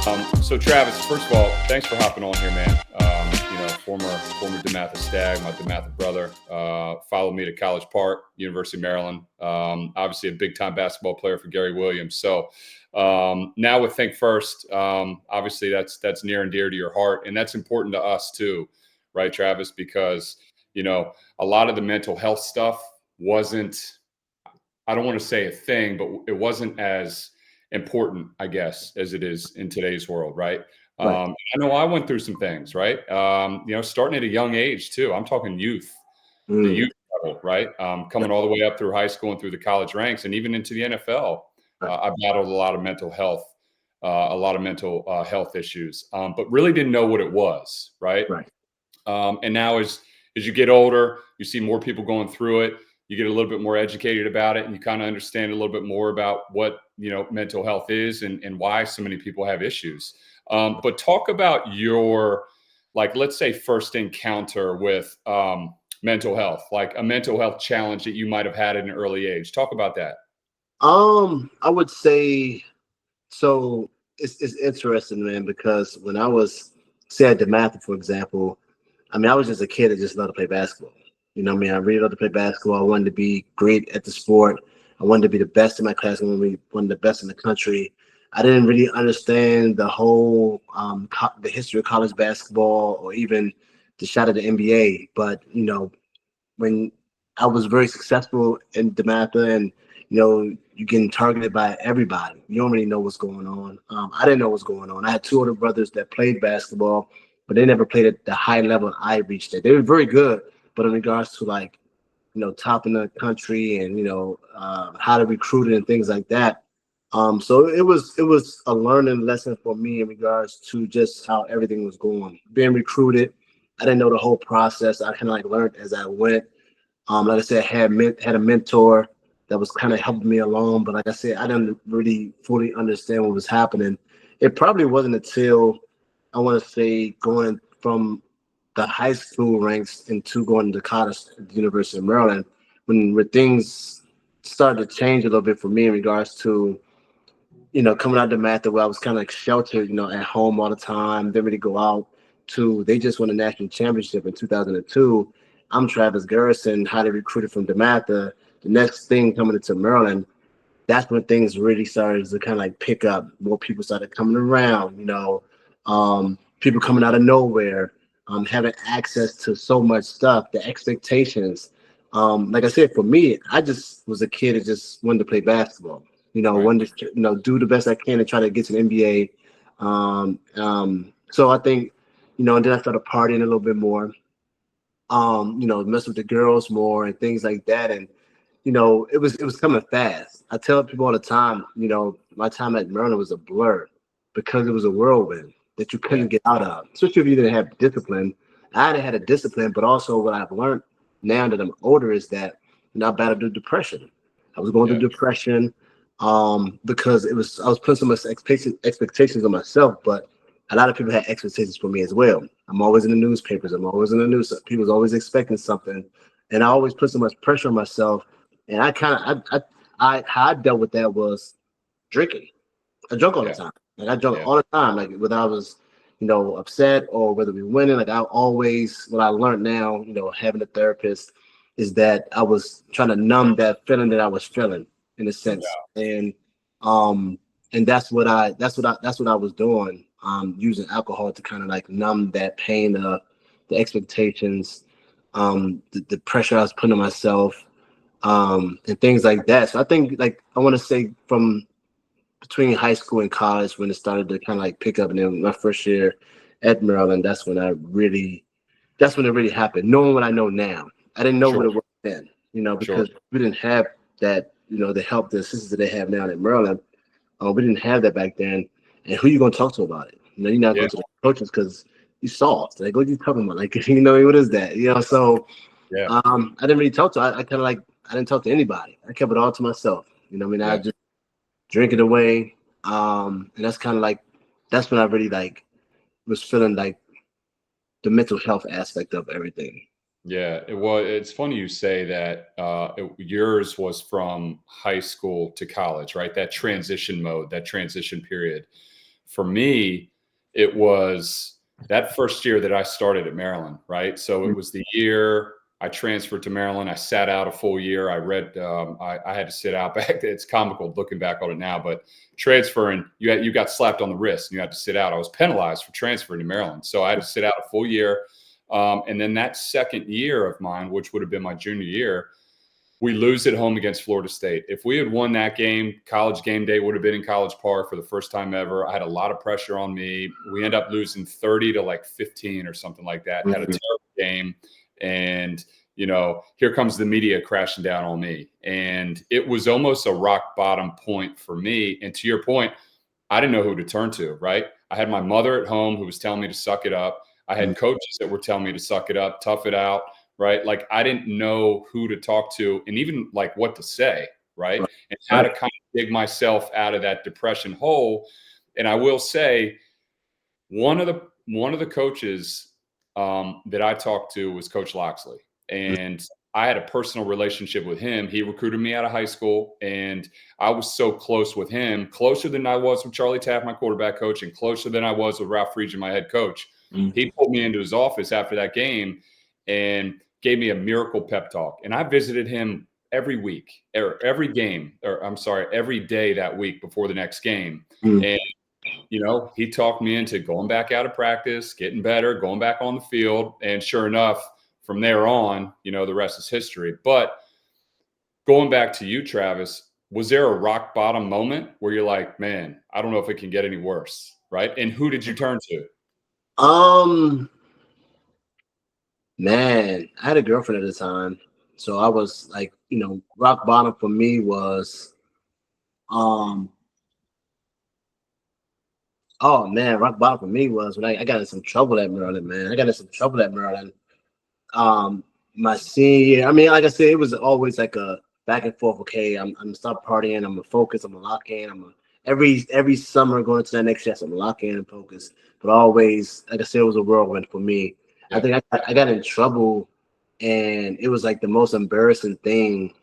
So Travis, first of all, thanks for hopping on here, man. Former DeMatha Stag, my DeMatha brother, followed me to College Park, University of Maryland. Obviously a big time basketball player for Gary Williams. So now with Think First, obviously that's near and dear to your heart, and that's important to us too, right, Travis? Because a lot of the mental health stuff wasn't, I don't want to say a thing, but it wasn't as important, I guess, as it is in today's world, right? Right. I know I went through some things, right? Starting at a young age too. I'm talking youth, the Mm, youth level, right? Coming all the way up through high school and through the college ranks, and even into the NFL. right. I battled a lot of mental health, issues, but really didn't know what it was, right? Right. And now as you get older, you see more people going through it. You get a little bit more educated about it, and you kind of understand a little bit more about what mental health is and why so many people have issues. But talk about your, like, let's say first encounter with mental health, like a mental health challenge that you might have had at an early age. Talk about that. I would say so. It's interesting, man, because when I was say at DeMatha, for example, I mean, I was just a kid that just loved to play basketball. You know what I mean? I really loved to play basketball. I wanted to be great at the sport. I wanted to be the best in my class. I wanted to be one of the best in the country. I didn't really understand the whole the history of college basketball or even the shot of the NBA. But when I was very successful in DeMatha, and you're getting targeted by everybody. You don't really know what's going on. I didn't know what's going on. I had two older brothers that played basketball, but they never played at the high level I reached at. They were very good, but in regards to like top in the country and how to recruit it and things like that. So it was a learning lesson for me in regards to just how everything was going. Being recruited, I didn't know the whole process. I kind of like learned as I went. Like I said, had a mentor that was kind of helping me along, but like I said, I didn't really fully understand what was happening. It probably wasn't until I want to say going from the high school ranks into going to college at the University of Maryland when things started to change a little bit for me in regards to coming out of the math where I was kind of like sheltered, at home all the time, didn't really go out to they just won a national championship in 2002. I'm Travis Garrison, highly recruited from DeMatha. The next thing coming into Maryland, that's when things really started to kind of like pick up. More people started coming around, people coming out of nowhere, having access to so much stuff, the expectations. Like I said, for me, I just was a kid that just wanted to play basketball. Right. Wanted to do the best I can to try to get to the NBA. So I think, and then I started partying a little bit more. Mess with the girls more and things like that. And it was coming fast. I tell people all the time, my time at Maryland was a blur because it was a whirlwind that you Yeah. couldn't get out of, especially if you didn't have discipline. I had a discipline, but also what I've learned now that I'm older is that I battled through depression. I was going through Yeah. depression because I was putting so much expectations on myself, but a lot of people had expectations for me as well. I'm always in the newspapers. I'm always in the news. People's always expecting something, and I always put so much pressure on myself. And I kind of, I how I dealt with that was drinking. I drunk all the Yeah. time. Like I drunk Yeah. all the time. Like whether I was, upset or whether we winning. Like I always, what I learned now, having a therapist, is that I was trying to numb that feeling that I was feeling in a sense, um, and that's what I was doing. Using alcohol to kind of like numb that pain of the expectations, the pressure I was putting on myself, and things like that. So I think like I want to say from between high school and college when it started to kind of like pick up, and then my first year at Maryland, that's when it really happened. Knowing what I know now, I didn't know what Sure. it was then, Sure. because we didn't have that, the help, the assistance that they have now at Maryland. We didn't have that back then. And who you gonna talk to about it? You're not Yeah. going to the coaches because you soft. Like, what are you talking about? Like, what is that? So Yeah. I didn't really talk to. I kind of like I didn't talk to anybody. I kept it all to myself. I Yeah. just drink it away. And that's kind of like that's when I really like was feeling like the mental health aspect of everything. Yeah, it's funny you say that yours was from high school to college, right? That transition mode, that transition period. for me, it was that first year that I started at Maryland, right? So it was the year I transferred to Maryland. I sat out a full year. I read, I had to sit out back. It's comical looking back on it now, but transferring, you got slapped on the wrist and you had to sit out. I was penalized for transferring to Maryland. So I had to sit out a full year. And then that second year of mine, which would have been my junior year, we lose at home against Florida State. If we had won that game, College game day would have been in College Park for the first time ever. I had a lot of pressure on me. We end up losing 30 to like 15 or something like that. Had a terrible game. And, here comes the media crashing down on me. And it was almost a rock bottom point for me. And to your point, I didn't know who to turn to, right? I had my mother at home who was telling me to suck it up. I had coaches that were telling me to suck it up, tough it out. Right. Like I didn't know who to talk to and even like what to say. Right. And how to kind of dig myself out of that depression hole. And I will say one of the coaches that I talked to was Coach Loxley. And I had a personal relationship with him. He recruited me out of high school and I was so close with him, closer than I was with Charlie Taft, my quarterback coach, and closer than I was with Ralph Friedgen, my head coach. He pulled me into his office after that game and gave me a miracle pep talk. And I visited him every week or every day that week before the next game. And, he talked me into going back out of practice, getting better, going back on the field. And sure enough, from there on, the rest is history. But going back to you, Travis, was there a rock bottom moment where you're like, man, I don't know if it can get any worse, right? And who did you turn to? Man, I had a girlfriend at the time. So I was like, rock bottom for me was, rock bottom for me was when I got in some trouble at Maryland, man. I got in some trouble at Maryland. My senior year, I mean, like I said, it was always like a back and forth. Okay, I'm gonna stop partying. I'm gonna focus. I'm gonna lock in. Every summer going to that next year, I'm gonna lock in and focus. But always, like I said, it was a whirlwind for me. Yeah. I think I got in trouble, and it was like the most embarrassing thing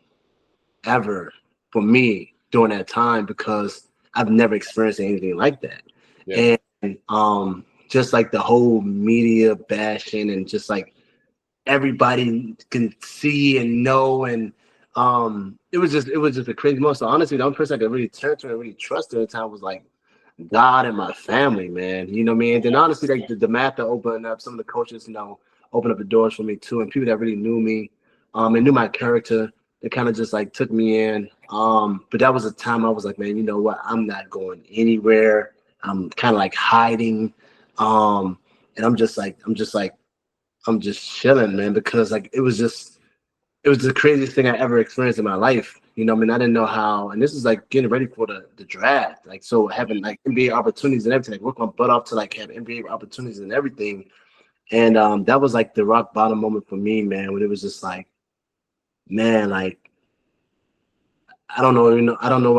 ever for me during that time because I've never experienced anything like that. Yeah. And just like the whole media bashing and just like everybody can see and know, and it was just a crazy moment. So honestly, the only person I could really turn to and really trust at the time was like God and my family, man. You know what I mean? And then honestly, like the math that opened up, some of the coaches, opened up the doors for me too, and people that really knew me, and knew my character, they kind of just like took me in. But that was a time I was like, man, you know what? I'm not going anywhere. I'm kind of like hiding, and I'm just chilling, man, because like it was the craziest thing I ever experienced in my life. I mean, I didn't know how, and this is like getting ready for the draft, like so having like NBA opportunities and everything, like work my butt off to like have NBA opportunities and everything. And that was like the rock bottom moment for me, man, when it was just like, man, like I don't know, I don't know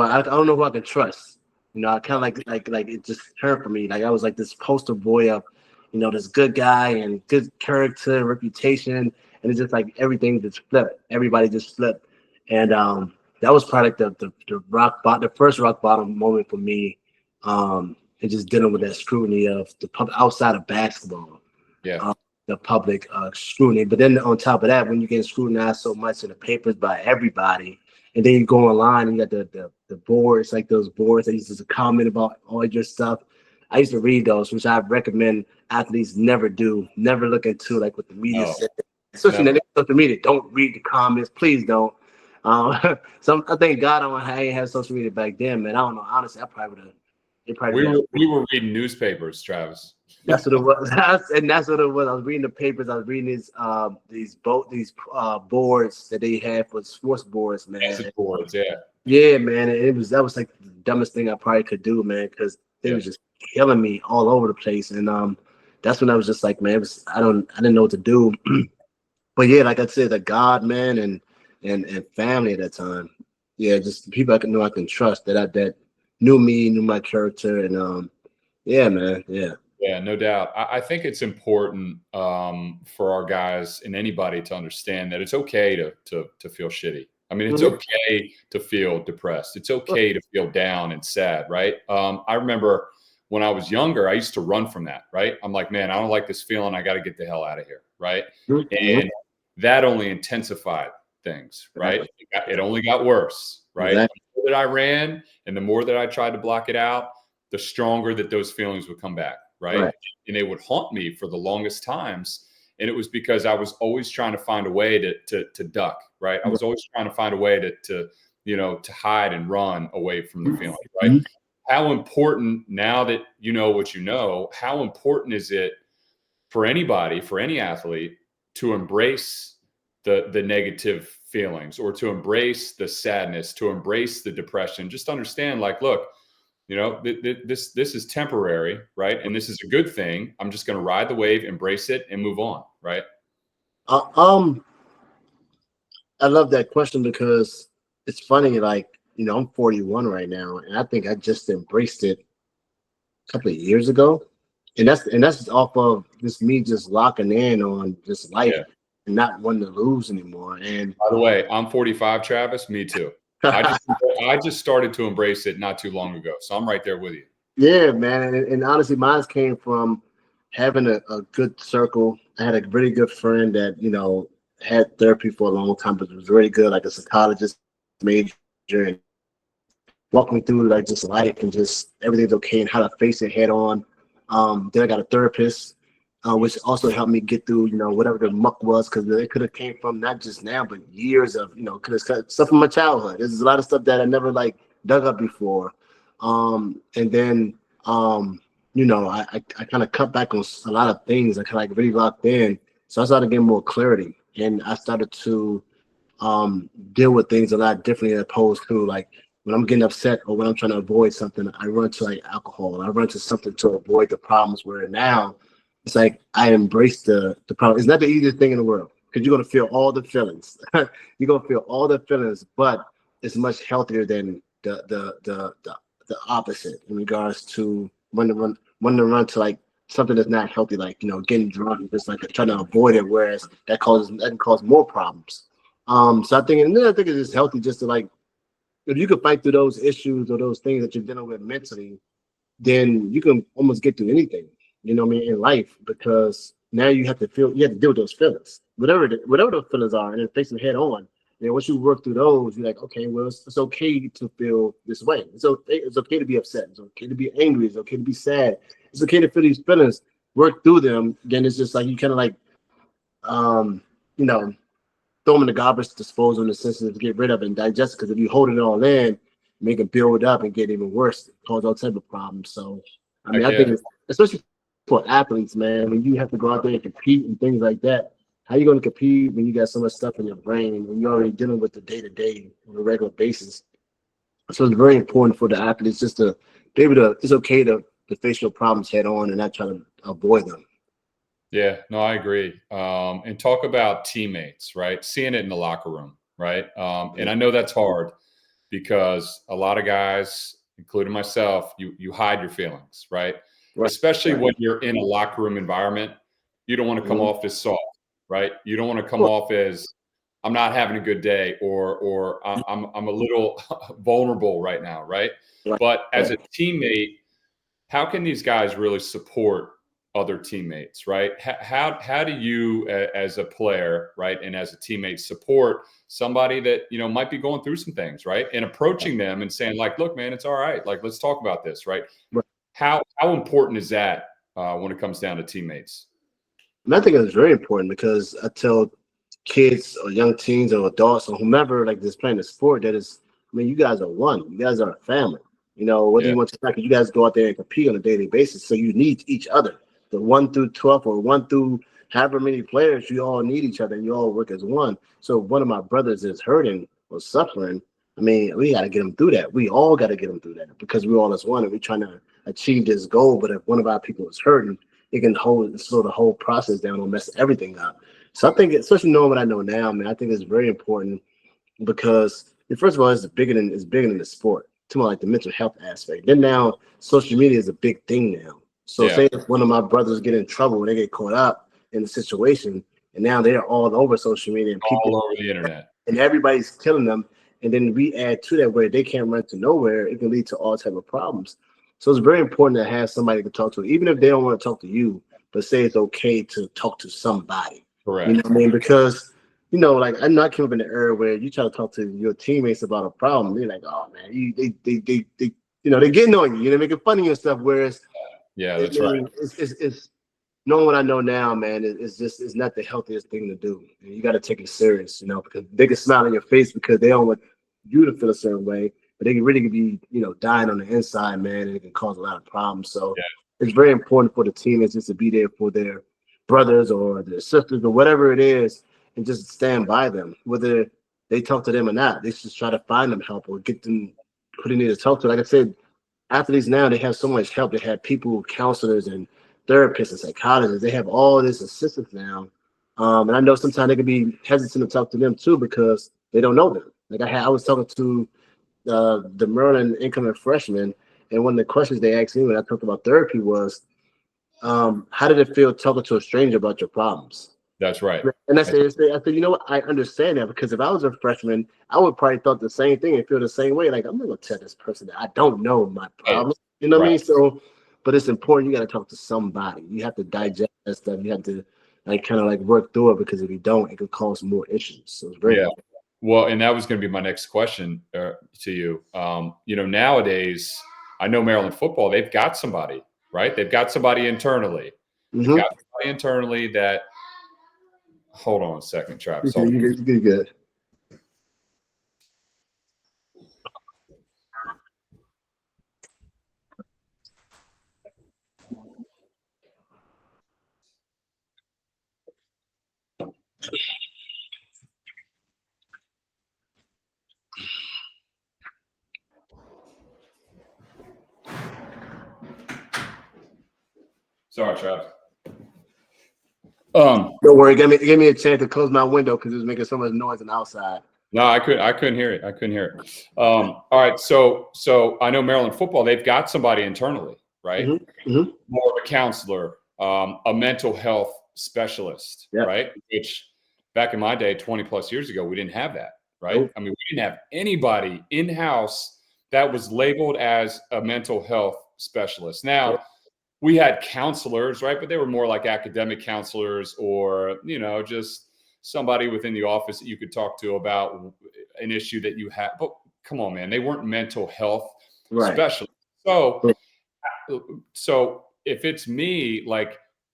who I can trust. I kind of like it just turned for me. Like I was like this poster boy of, this good guy and good character and reputation. And it's just like everything just flipped. Everybody just flipped. And that was probably like the first rock bottom moment for me. And just dealing with that scrutiny of the public outside of basketball. Yeah. The public scrutiny. But then on top of that, when you get scrutinized so much in the papers by everybody, and then you go online and you got the boards, like those boards that used to comment about all your stuff. I used to read those, which I recommend athletes never do. Never look into like what the media said. Especially social media. Don't read the comments. Please don't. I thank God I ain't had social media back then, man. I don't know. Honestly, I probably would have. We were reading newspapers, Travis. That's what it was. And that's what it was. I was reading the papers. I was reading these boards that they had for sports boards, man. Message boards, yeah. Yeah, man. That was like the dumbest thing I probably could do, man, because they was just killing me all over the place. And that's when I was just like, man, I didn't know what to do. But yeah, like I said, the God, man, and family at that time. Yeah, just people I can trust that knew me, knew my character, and yeah, man, yeah. Yeah, no doubt. I think it's important for our guys and anybody to understand that it's okay to feel shitty. I mean, it's okay to feel depressed. It's okay to feel down and sad, right? I remember when I was younger, I used to run from that, right? I'm like, man, I don't like this feeling. I got to get the hell out of here, right? Mm-hmm. And that only intensified things, right? Exactly. It only got worse, right? Exactly. The more that I ran and the more that I tried to block it out, the stronger that those feelings would come back, right? And they would haunt me for the longest times. And it was because I was always trying to find a way to duck, right? I was always trying to find a way to hide and run away from the feeling, right? Mm-hmm. How important, now that you know what you know, how important is it for anybody, for any athlete, to embrace the negative feelings, or to embrace the sadness, to embrace the depression? Just understand, like, look, this is temporary, right? And this is a good thing. I'm just going to ride the wave, embrace it, and move on, right? I love that question because it's funny. Like, I'm 41 right now, and I think I just embraced it a couple of years ago, and that's off of just me just locking in on just life and not wanting to lose anymore. And by the way, I'm 45, Travis. Me too. I just started to embrace it not too long ago, so I'm right there with you. Yeah, man, and honestly, mine came from having a good circle. I had a really good friend that had therapy for a long time, but was really good, like a psychologist major, and walked me through like just life and just everything's okay and how to face it head on. Then I got a therapist, which also helped me get through, whatever the muck was, because it could have came from not just now, but years of, could have stuff from my childhood. There's a lot of stuff that I never like dug up before. And then, I kind of cut back on a lot of things. I kind of like really locked in. So I started getting more clarity, and I started to deal with things a lot differently, as opposed to like when I'm getting upset or when I'm trying to avoid something, I run to like alcohol. I run to something to avoid the problems. Where now it's like I embrace the problem. It's not the easiest thing in the world because you're gonna feel all the feelings. You're gonna feel all the feelings, but it's much healthier than the opposite in regards to when to run to like something that's not healthy, like getting drunk, just like trying to avoid it, whereas that can cause more problems. So I think, and then I think it's just healthy just to like, if you can fight through those issues or those things that you're dealing with mentally, then you can almost get through anything, what I mean, in life, because now you have to deal with those feelings, whatever those feelings are, and then face them head on. And once you work through those, you're like, okay, well, it's okay to feel this way. It's okay to be upset. It's okay to be angry. It's okay to be sad. It's okay to feel these feelings, work through them. Then it's just like you kind of like, um, you know, throw them in the garbage disposal in the sense of get rid of it and digest it. Because if you hold it all in, make it build up and get even worse, cause all type of problems. So, I mean, I think it's, especially for athletes, man, when you have to go out there and compete and things like that, how you going to compete when you got so much stuff in your brain when you're already dealing with the day-to-day on a regular basis? So it's very important for the athletes just to be able to, it's okay to face your problems head on and not try to avoid them. Yeah, no, I agree. And talk about teammates, right? Seeing it in the locker room, right? And I know that's hard because a lot of guys, including myself, you hide your feelings, right? Especially when you're in a locker room environment, you don't want to come off as soft, right? You don't want to come off as I'm not having a good day, or I'm a little vulnerable right now, right? But as a teammate, how can these guys really support other teammates, right? How do you, as a player, right, and as a teammate, support somebody that might be going through some things, right, and approaching them and saying, like, look, man, it's all right, like, let's talk about this, right? How important is that when it comes down to teammates? And I think it's very important because I tell kids or young teens or adults or whomever like this playing the sport that is, I mean, you guys are one. You guys are a family. Whether you want to, like, you guys go out there and compete on a daily basis, so you need each other. The 1 through 12 or 1 through however many players, you all need each other and you all work as one. So if one of my brothers is hurting or suffering, I mean, we got to get them through that. We all got to get them through that because we're all as one and we're trying to achieve this goal. But if one of our people is hurting, it can slow the whole process down and mess everything up. So I think, especially knowing what I know now, man, I think it's very important because first of all, it's bigger than the sport. To more like the mental health aspect. Then now social media is a big thing now. So say if one of my brothers get in trouble and they get caught up in the situation, and now they're all over social media and people all over the internet, and everybody's killing them. And then we add to that where they can't run to nowhere, it can lead to all type of problems. So it's very important to have somebody to talk to, even if they don't want to talk to you, but say it's okay to talk to somebody. Correct. You know what I mean? Because, you know, like I know I came up in the era where you try to talk to your teammates about a problem. They're like, oh man, they you know, they're getting on you, making fun of you and stuff. Whereas, yeah, that's right. It's knowing what I know now, man, it's not the healthiest thing to do. And you got to take it serious, because they can smile on your face because they don't want you to feel a certain way, but they can really be, dying on the inside, man, and it can cause a lot of problems. So it's very important for the teammates just to be there for their brothers or their sisters or whatever it is, and just stand by them, whether they talk to them or not. They just try to find them help or get them who they need to talk to. Like I said, athletes now, they have so much help. They have people, counselors, and therapists and psychologists. They have all this assistance now. And I know sometimes they can be hesitant to talk to them too because they don't know them. Like I was talking to the Maryland incoming freshman, and one of the questions they asked me when I talked about therapy was, how did it feel talking to a stranger about your problems? That's right. And I said, you know what? I understand that, because if I was a freshman, I would probably thought the same thing and feel the same way. Like, I'm not gonna tell this person that I don't know my problem. You know what I mean? So, but it's important. You got to talk to somebody. You have to digest that stuff. You have to kind of work through it, because if you don't, it could cause more issues. So it's very important. Well, and that was going to be my next question to you. Nowadays, I know Maryland football, they've got somebody, right? They've got somebody internally. They've got somebody internally that. Hold on a second, Travis. You're good. Sorry, Travis. Don't worry. Give me a chance to close my window because it was making so much noise on the outside. No, I couldn't hear it. All right. So I know Maryland football, they've got somebody internally, right? More of a counselor, a mental health specialist, right? Which back in my day, 20 plus years ago, we didn't have that, right? Nope. I mean, we didn't have anybody in-house that was labeled as a mental health specialist. Now, we had counselors, right? But they were more like academic counselors or, just somebody within the office that you could talk to about an issue that you had. But come on, man, they weren't mental health specialists. So if it's me,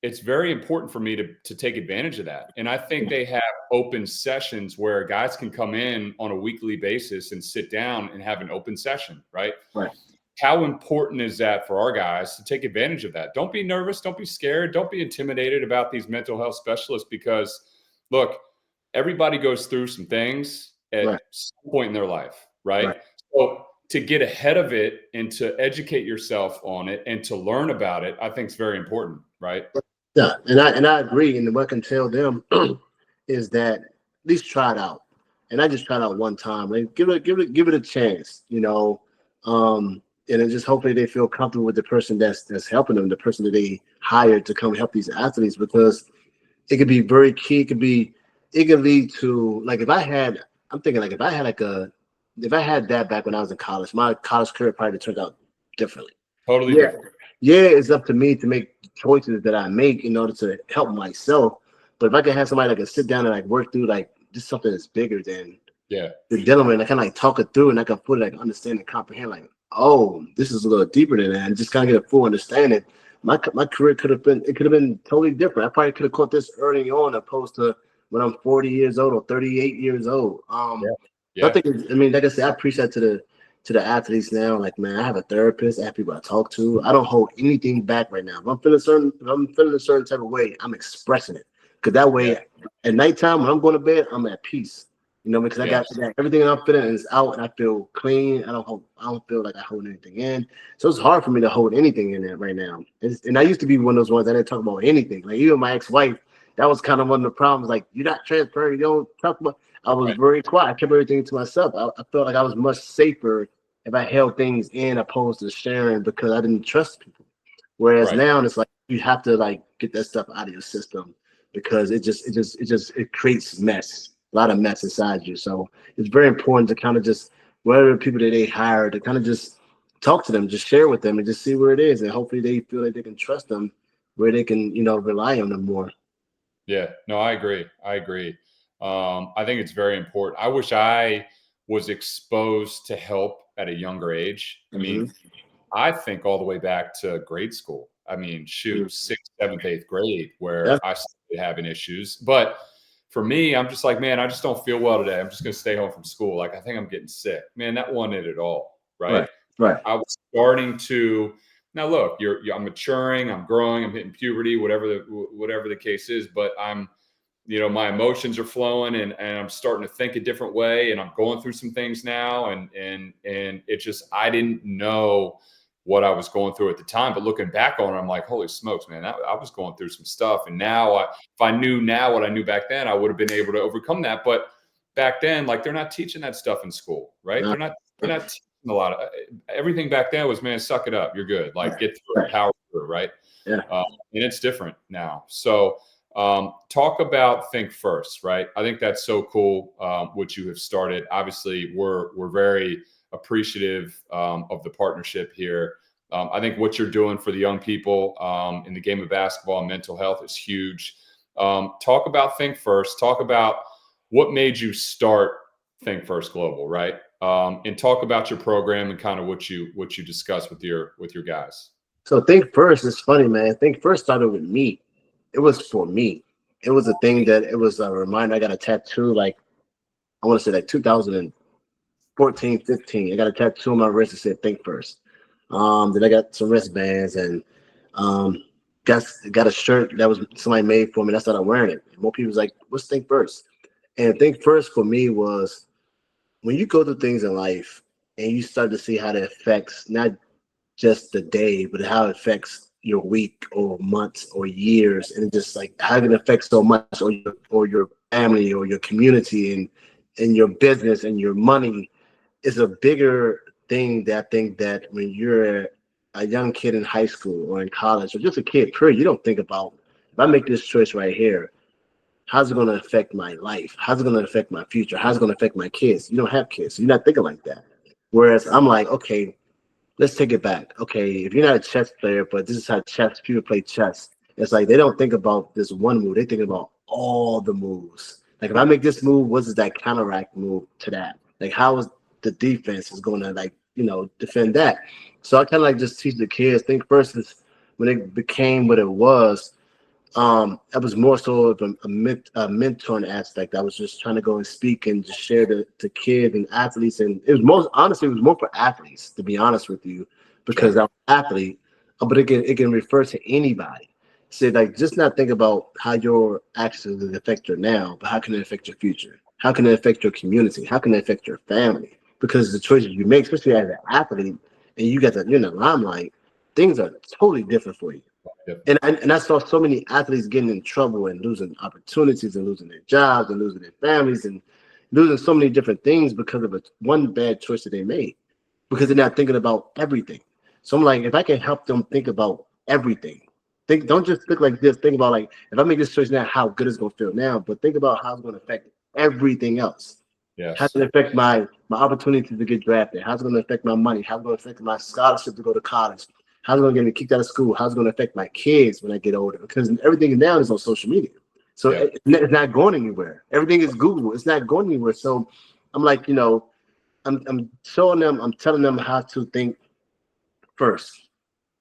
it's very important for me to take advantage of that. And I think they have open sessions where guys can come in on a weekly basis and sit down and have an open session, right? Right. How important is that for our guys to take advantage of that? Don't be nervous. Don't be scared. Don't be intimidated about these mental health specialists, because look, everybody goes through some things at some point in their life, right? So to get ahead of it and to educate yourself on it and to learn about it, I think is very important, right? Yeah, and I agree. And what I can tell them is that at least try it out. And I just tried out one time. Give it a chance, and then just hopefully they feel comfortable with the person that's helping them, the person that they hired to come help these athletes, because it could be very key. It could lead to, if I had that back when I was in college, my college career probably turned out differently. Totally different. Yeah, it's up to me to make choices that I make in order to help myself. But if I can have somebody that can sit down and work through just something that's bigger than the dealing with, I can talk it through, and I can put it understand and comprehend oh, this is a little deeper than that, and just kind of get a full understanding. My career could have been totally different. I probably could have caught this early on, opposed to when I'm 40 years old or 38 years old. I think, like I said, I preach that to the athletes now. Man, I have a therapist, I have people I talk to. I don't hold anything back right now. If I'm feeling a certain type of way, I'm expressing it, because that way at nighttime when I'm going to bed, I'm at peace. Because I got everything I'm feeling is out, and I feel clean. I don't feel like I hold anything in. So it's hard for me to hold anything in there right now. And I used to be one of those ones that didn't talk about anything. Even my ex-wife, that was kind of one of the problems. You're not transparent. You don't talk about. I was very quiet. I kept everything to myself. I felt like I was much safer if I held things in, opposed to sharing, because I didn't trust people. Whereas now it's you have to get that stuff out of your system, because it creates mess. A lot of mess inside you. So it's very important to kind of just, whatever people that they hire, to kind of just talk to them, just share with them, and just see where it is, and hopefully they feel like they can trust them, where they can rely on them more. Yeah, no, I agree. I agree. I think it's very important. I wish I was exposed to help at a younger age. I mean, I think all the way back to grade school. I mean, shoot, sixth, seventh, eighth grade, where I started having issues. But for me, I'm just like, man, I just don't feel well today. I'm just going to stay home from school. Like, I think I'm getting sick. Man, that wasn't it at all. Right. Right. I was starting to. Now, look, I'm maturing. I'm growing. I'm hitting puberty. Whatever the case is. But I'm, my emotions are flowing, and I'm starting to think a different way. And I'm going through some things now. And it just, I didn't know what I was going through at the time, but looking back on it, I'm like, holy smokes, man, I was going through some stuff. And now if I knew now what I knew back then, I would have been able to overcome that. But back then, like, they're not teaching that stuff in school, right? They're not teaching a lot of everything back then was, man, suck it up. You're good. Like, get through it, power through it. Right. Yeah. And it's different now. So talk about think first, right? I think that's so cool. What you have started. Obviously we're very appreciative of the partnership here. I think what you're doing for the young people in the game of basketball and mental health is huge. Talk about Think First. Talk about what made you start Think First Global, right? And talk about your program and kind of what you discuss with your guys. So Think First is funny, man. Think First started with me. It was for me. It was a thing that it was a reminder. I got a tattoo, like I want to say like 2014, 15. I got a tattoo on my wrist that said Think First. Then I got some wristbands and got a shirt that was somebody made for me. And I started wearing it. And more people was like, "What's Think First?" And Think First for me was when you go through things in life and you start to see how that affects not just the day, but how it affects your week or months or years, and just like how it can affect so much, or your family or your community and your business and your money is a bigger thing. That I think that when you're a young kid in high school or in college or just a kid, period, you don't think about, if I make this choice right here, how's it going to affect my life? How's it going to affect my future? How's it going to affect my kids? You don't have kids, so you're not thinking like that. Whereas I'm like, okay, let's take it back. Okay, if you're not a chess player, but this is how people play chess. It's like they don't think about this one move. They think about all the moves. Like if I make this move, what is that counteract move to that? Like how is the defense is going to defend that? So I kind of like just teach the kids. Think first is when it became what it was. I was more so of a mentoring aspect. I was just trying to go and speak and just share to kids and athletes. And it was more for athletes, to be honest with you, because I'm an athlete, but it can refer to anybody. So like, just not think about how your actions affect your now, but how can it affect your future? How can it affect your community? How can it affect your family? Because the choices you make, especially as an athlete, and you're in the limelight, things are totally different for you. And I saw so many athletes getting in trouble and losing opportunities and losing their jobs and losing their families and losing so many different things because of one bad choice that they made, because they're not thinking about everything. So I'm like, if I can help them think about everything, don't just think like this. Think about like, if I make this choice now, how good it's going to feel now, but think about how it's going to affect everything else. Yes. How's it affect my opportunity to get drafted? How's it going to affect my money? How's it going to affect my scholarship to go to college? How's it going to get me kicked out of school? How's it going to affect my kids when I get older? Because everything now is on social media. So it's not going anywhere. Everything is Google. It's not going anywhere. So I'm like, I'm showing them, I'm telling them how to think first.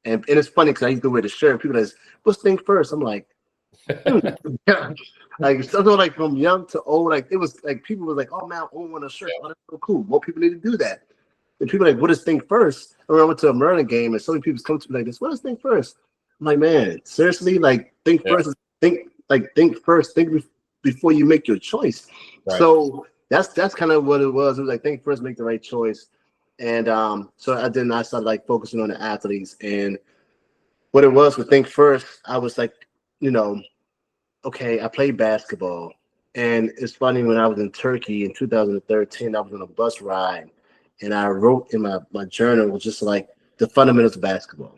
And it's funny because I used to wear the shirt. People are like, "What's think first?" I'm like, like something like from young to old. Like it was like people was like, "Oh man, I want a shirt. Oh, that's so cool." More people need to do that. And people are like, "What is think first?" I remember I went to a Maryland game and so many people come to me like this. What is think first? I'm like, man, seriously, like think first. Think first. Think before you make your choice. Right. So that's kind of what it was. It was like think first, make the right choice. And so I started like focusing on the athletes. And what it was with think first, I was like, okay, I played basketball. And it's funny, when I was in Turkey in 2013, I was on a bus ride and I wrote in my journal was just like the fundamentals of basketball,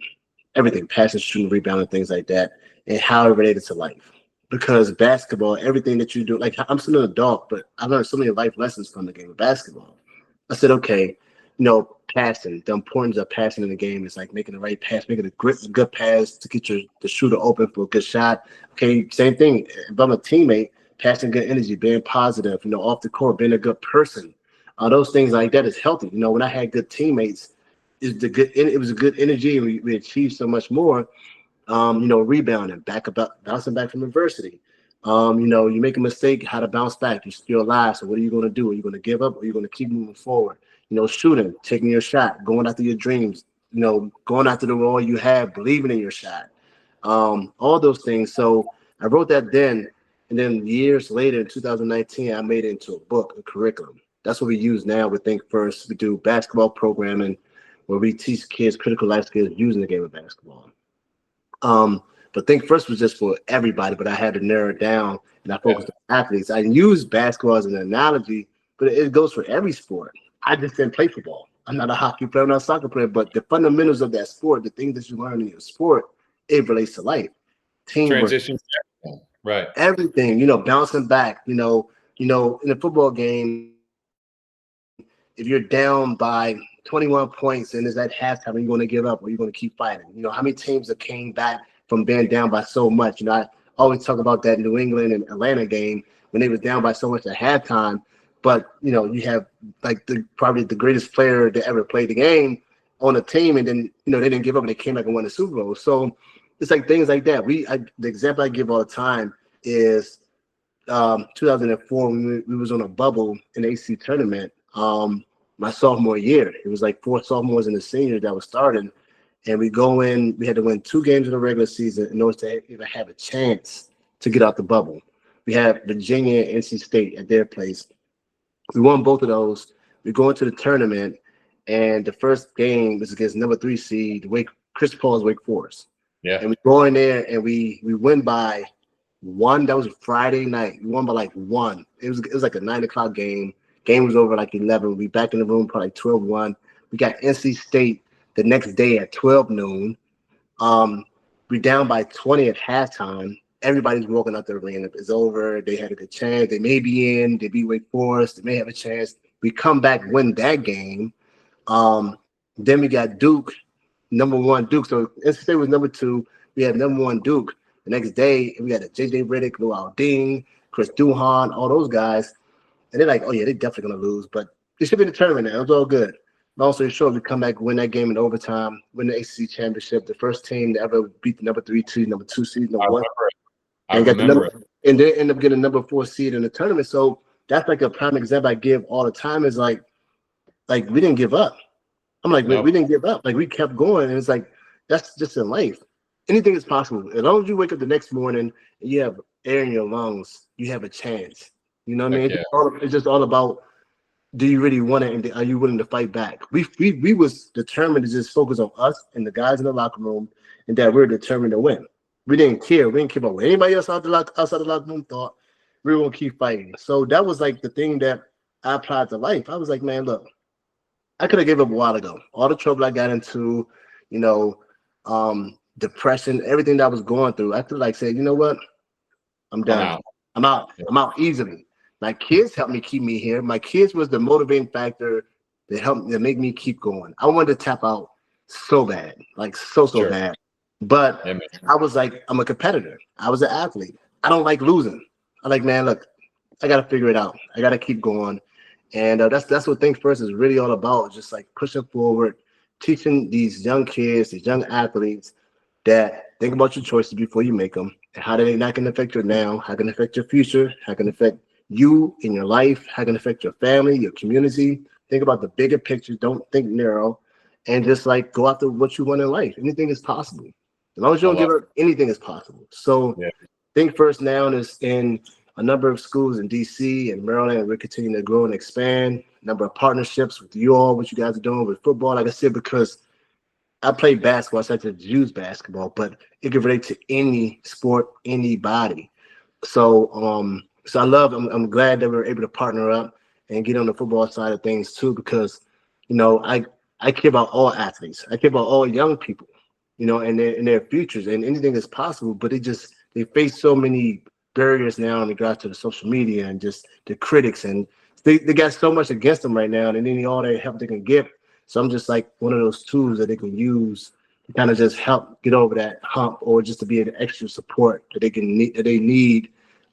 everything, passing, shooting, rebounding, things like that, and how it related to life. Because basketball, everything that you do, like I'm still an adult, but I learned so many life lessons from the game of basketball. I said, okay, passing, the importance of passing in the game is like making the right pass, making a good pass to get the shooter open for a good shot. Okay, same thing. If I'm a teammate, passing good energy, being positive, off the court, being a good person. Those things like that is healthy. When I had good teammates, it was a good energy, and we achieved so much more. Rebounding, bouncing back from adversity. You make a mistake, how to bounce back. You're still alive. So what are you going to do? Are you going to give up, or are you going to keep moving forward? Shooting, taking your shot, going after your dreams, going after the role you have, believing in your shot. All those things. So I wrote that then, and then years later in 2019, I made it into a book, a curriculum. That's what we use now with Think First. We do basketball programming where we teach kids critical life skills using the game of basketball. But Think First was just for everybody, but I had to narrow it down, and I focused on athletes. I use basketball as an analogy, but it goes for every sport. I just didn't play football. I'm not a hockey player, I'm not a soccer player, but the fundamentals of that sport, the things that you learn in your sport, it relates to life. Teamwork. Transition. Right. Everything, bouncing back, in a football game, if you're down by 21 points and it's at halftime, are you going to give up or are you going to keep fighting? How many teams that came back from being down by so much? I always talk about that New England and Atlanta game when they was down by so much at halftime. But, you have like probably the greatest player that ever played the game on a team, and then, they didn't give up and they came back and won the Super Bowl. So it's like things like that. The example I give all the time is 2004 when we was on a bubble in the AC tournament. My sophomore year, it was like 4 sophomores and a senior that was starting, and we had to win 2 games in the regular season in order to even have a chance to get out the bubble. We had Virginia and NC State at their place. We won both of those. We go into the tournament, and the first game was against number 3 seed Chris Paul's Wake Forest. Yeah. And we go in there and we win by 1. That was a Friday night. We won by like 1. It was like a 9:00 game. Game was over like 11. We back in the room probably 12-1. We got NC State the next day at 12 noon. We down by 20 at halftime. Everybody's walking out the arena. It's over. They had a good chance. They may be in. They beat Wake Forest. They may have a chance. We come back, win that game. Then we got Duke, number 1 Duke. So NC State was number 2. We had number 1 Duke. The next day, we had a J.J. Redick, Lou Alding, Chris Duhon, all those guys. And they're like, oh, yeah, they're definitely going to lose. But they should be in the tournament now. It's all good. Long story short, we come back, win that game in overtime, win the ACC championship, the first team to ever beat the number 3 seed, number 2 seed, number 1. I remember it. And they end up getting number 4 seed in the tournament. So that's like a prime example I give all the time is like we didn't give up. I'm like, we didn't give up. Like, we kept going. And it's like, that's just in life. Anything is possible. As long as you wake up the next morning and you have air in your lungs, you have a chance. You know what I mean? Yeah. It's just all about, do you really want it, and are you willing to fight back? We was determined to just focus on us and the guys in the locker room, and that we're determined to win. We didn't care. We didn't care about what anybody else outside the locker room thought. We were going to keep fighting. So that was like the thing that I applied to life. I was like, man, look, I could have given up a while ago. All the trouble I got into, depression, everything that I was going through, I could say, you know what? I'm done. I'm out. I'm out easily. My kids helped me keep me here. My kids was the motivating factor that make me keep going. I wanted to tap out so bad, so bad. But I was like, I'm a competitor. I was an athlete. I don't like losing. I like, man, look, I got to figure it out. I got to keep going. And that's what Think First is really all about, just like pushing forward, teaching these young kids, these young athletes that think about your choices before you make them, and how they're not going to affect your now, how can it affect your future, how can it affect you in your life, how can it affect your family, your community. Think about the bigger picture. Don't think narrow, and just go after what you want in life. Anything is possible. As long as you don't give up, anything is possible. So Think First now is in a number of schools in DC and Maryland, and we're continuing to grow and expand. A number of partnerships with you all, what you guys are doing with football. Like I said, because I play basketball, so I said to use basketball, but it can relate to any sport, anybody. So I'm glad that we're able to partner up and get on the football side of things too, because, I care about all athletes. I care about all young people, and their futures, and anything is possible, but they face so many barriers now in regards to the social media and just the critics, and they got so much against them right now, and they need all the help they can get. So I'm just like one of those tools that they can use to kind of just help get over that hump, or just to be an extra support that they need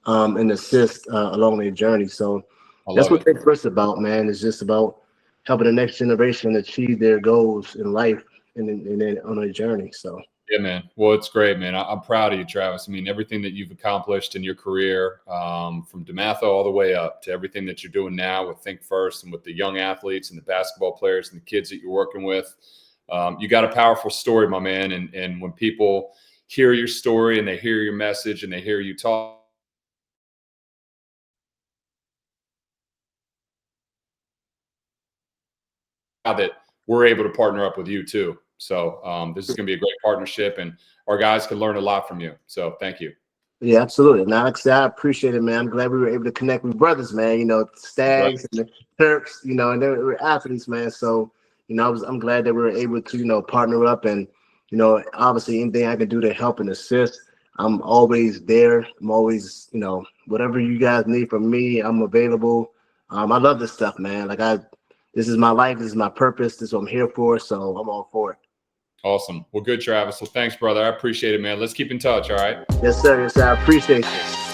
and assist along their journey. So I that's love what it. Take First about, man. It's just about helping the next generation achieve their goals in life and then on their journey. So. Yeah, man. Well, it's great, man. I'm proud of you, Travis. I mean, everything that you've accomplished in your career, from DeMatha all the way up to everything that you're doing now with Think First and with the young athletes and the basketball players and the kids that you're working with. You got a powerful story, my man. And when people hear your story and they hear your message and they hear you talk, that we're able to partner up with you too. So this is going to be a great partnership, and our guys can learn a lot from you. So thank you. Yeah, absolutely. Now, like I said, I appreciate it, man. I'm glad we were able to connect with brothers, man. You know, Stags and the Terps, you know, and they were athletes, man. So, you know, I'm glad that we were able to, you know, partner up, and, you know, obviously anything I can do to help and assist, I'm always there. I'm always, you know, whatever you guys need from me, I'm available. I love this stuff, man. This is my life. This is my purpose. This is what I'm here for. So I'm all for it. Awesome. Well, good, Travis. Well, thanks, brother. I appreciate it, man. Let's keep in touch. All right. Yes, sir. Yes, sir. I appreciate you.